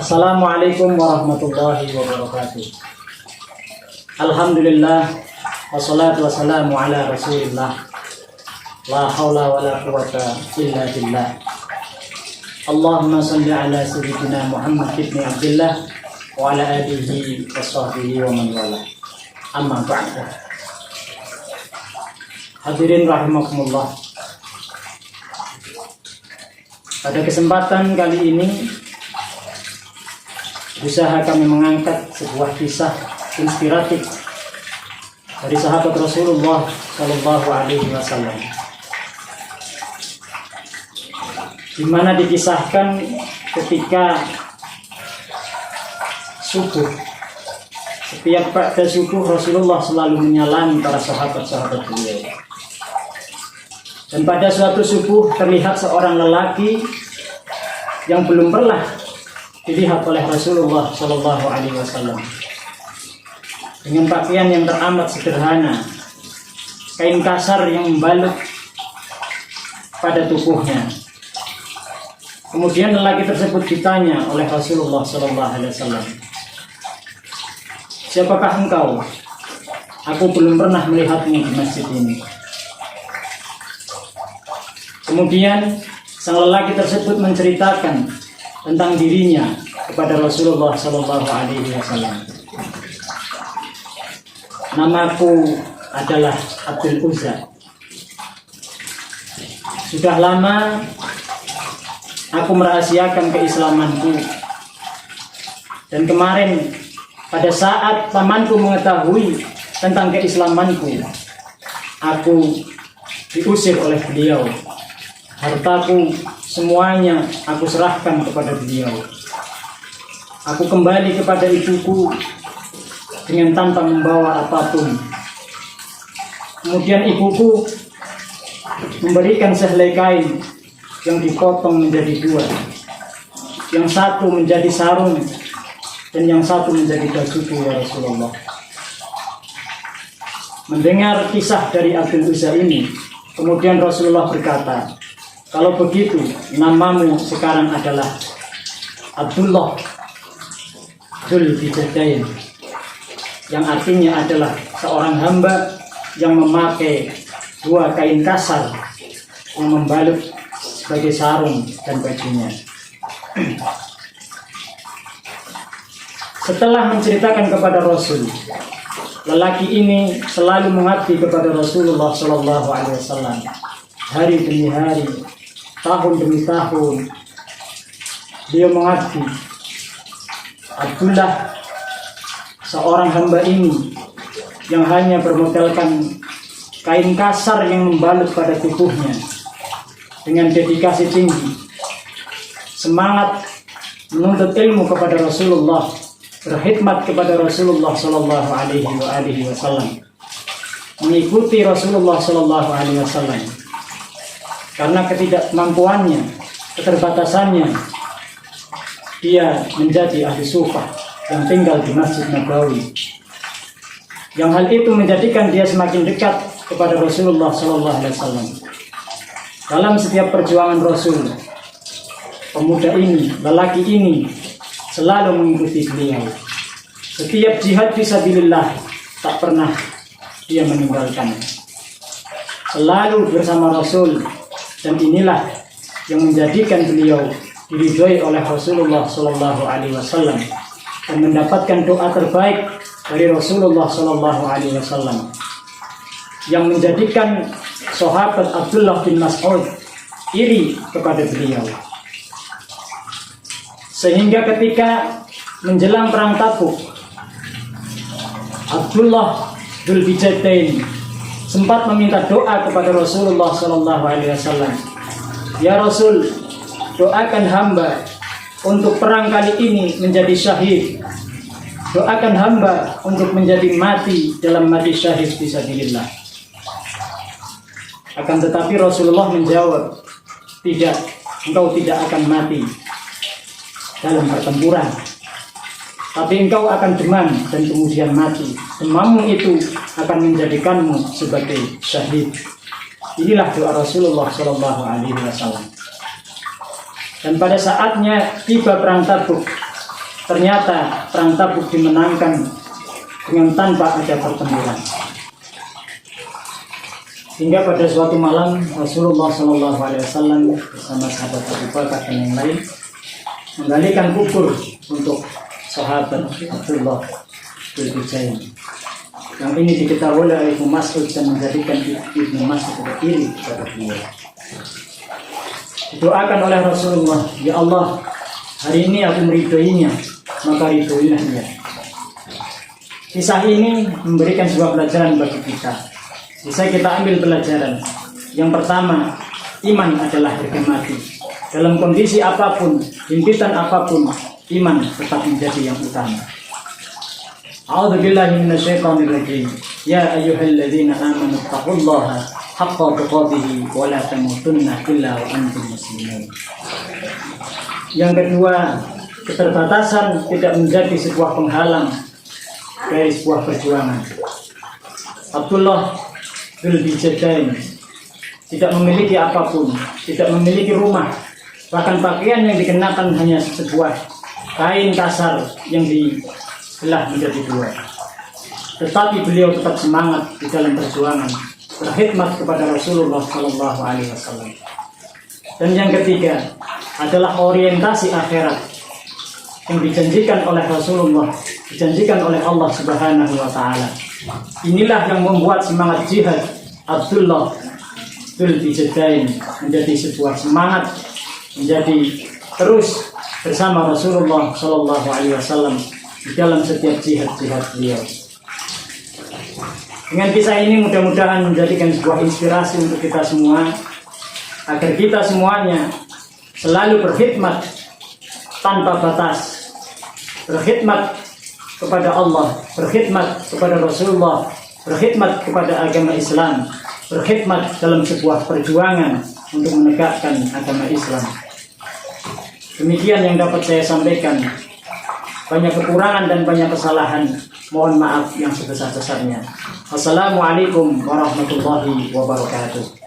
Assalamualaikum warahmatullahi wabarakatuh. Alhamdulillah wassalatu wassalamu ala rasulillah. La hawla wa la quwwata illa billah. Allahumma salli ala sayyidina Muhammad ibn Abdullah wa ala alihi wa sahbihi wa man wala. Amma ba'du. Hadirin rahimakumullah. Pada kesempatan kali ini usaha kami mengangkat sebuah kisah inspiratif dari sahabat Rasulullah Shallallahu Alaihi Wasallam, di mana dikisahkan ketika subuh, setiap pada subuh Rasulullah selalu menyalami para sahabat-sahabat beliau. Dan pada suatu subuh terlihat seorang lelaki yang belum pernah dilihat oleh Rasulullah Shallallahu Alaihi Wasallam, dengan pakaian yang teramat sederhana, kain kasar yang membalut pada tubuhnya. Kemudian lelaki tersebut ditanya oleh Rasulullah Shallallahu Alaihi Wasallam, "Siapakah engkau? Aku belum pernah melihatmu di masjid ini." Kemudian sang lelaki tersebut menceritakan tentang dirinya kepada Rasulullah Shallallahu Alaihi Wasallam. "Namaku adalah Abdul Uzza. Sudah lama aku merahasiakan keislamanku. Dan kemarin pada saat pamanku mengetahui tentang keislamanku, aku diusir oleh beliau. Hartaku semuanya aku serahkan kepada beliau. Aku kembali kepada ibuku dengan tanpa membawa apapun. Kemudian ibuku memberikan sehelai kain yang dipotong menjadi dua. Yang satu menjadi sarung dan yang satu menjadi bajuku, ya Rasulullah." Mendengar kisah dari Abdul Uzza ini, kemudian Rasulullah berkata, "Kalau begitu, namamu sekarang adalah Abdullah Dzul Bijadain, yang artinya adalah seorang hamba yang memakai dua kain kasar yang membalut sebagai sarung dan bajunya." Setelah menceritakan kepada Rasul, lelaki ini selalu mengabdi kepada Rasulullah Shallallahu Alaihi Wasallam, hari demi hari, tahun demi tahun. Dia mengabdi. Abdullah, seorang hamba ini yang hanya bermodalkan kain kasar yang membalut pada tubuhnya, dengan dedikasi tinggi, semangat menuntut ilmu kepada Rasulullah, berkhidmat kepada Rasulullah Shallallahu Alaihi Wasallam, mengikuti Rasulullah Shallallahu Alaihi Wasallam. Karena ketidakmampuannya, keterbatasannya, dia menjadi ahli sufah yang tinggal di Masjid Nabawi. Yang hal itu menjadikan dia semakin dekat kepada Rasulullah Shallallahu Alaihi Wasallam. Dalam setiap perjuangan Rasul, pemuda ini, lelaki ini selalu mengikuti beliau. Setiap jihad fisabilillah tak pernah dia meninggalkan. Selalu bersama Rasul. Dan inilah yang menjadikan beliau diridhoi oleh Rasulullah Shallallahu Alaihi Wasallam dan mendapatkan doa terbaik dari Rasulullah Shallallahu Alaihi Wasallam, yang menjadikan sahabat Abdullah bin Mas'ud iri kepada beliau. Sehingga ketika menjelang perang Tabuk, Abdullah Dzul Bijadain sempat meminta doa kepada Rasulullah Shallallahu Alaihi Wasallam. "Ya Rasul, doakan hamba untuk perang kali ini menjadi syahid. Doakan hamba untuk menjadi mati dalam mati syahid fisabilillah." Akan tetapi Rasulullah menjawab, "Tidak, engkau tidak akan mati dalam pertempuran, tapi engkau akan demam dan kemudian mati. Demammu itu akan menjadikanmu sebagai syahid." Inilah doa Rasulullah Shallallahu Alaihi Wasallam. Dan pada saatnya tiba perang Tabuk, ternyata perang Tabuk dimenangkan dengan tanpa ada pertempuran. Hingga pada suatu malam Rasulullah SAW bersama sahabat Abu Bakar dan yang lain menggalikan kubur untuk sahabat Abdullah bin Hujain. Yang ini diketahui oleh Ibnu Mas'ud dan menjadikan Ibnu Mas'ud iri kepada beliau. Didoakan oleh Rasulullah, ya Allah, hari ini aku meridhoinya, maka ridhoilah dia. Kisah ini memberikan sebuah pelajaran bagi kita. Bisa kita ambil pelajaran. Yang pertama, iman adalah harga mati. Dalam kondisi apapun, himpitan apapun, iman tetap menjadi yang utama. A'udzubillahi minasyaitonir rajim. Ya ayyuhalladzina amanu taqullaha haqqa tuqatih wa la tamutunna illa wa antum muslimun. Yang kedua, keterbatasan tidak menjadi sebuah penghalang dari sebuah perjuangan. Abdullah bin Hujain tidak memiliki apapun, tidak memiliki rumah, bahkan pakaian yang dikenakan hanya sebuah kain kasar yang dibelah menjadi dua. Tetapi beliau tetap semangat di dalam perjuangan, berkhidmat kepada Rasulullah SAW. Dan yang ketiga adalah orientasi akhirat yang dijanjikan oleh Rasulullah, dijanjikan oleh Allah Subhanahu wa Ta'ala. Inilah yang membuat semangat jihad Abdullah bin Hujain menjadi sebuah semangat, menjadi terus bersama Rasulullah SAW di dalam setiap jihad-jihad beliau. Dengan kisah ini mudah-mudahan menjadikan sebuah inspirasi untuk kita semua, agar kita semuanya selalu berkhidmat tanpa batas, berkhidmat kepada Allah, berkhidmat kepada Rasulullah, berkhidmat kepada agama Islam, berkhidmat dalam sebuah perjuangan untuk menegakkan agama Islam. Demikian yang dapat saya sampaikan. Banyak kekurangan dan banyak kesalahan, mohon maaf yang sebesar-besarnya. Wassalamualaikum warahmatullahi wabarakatuh.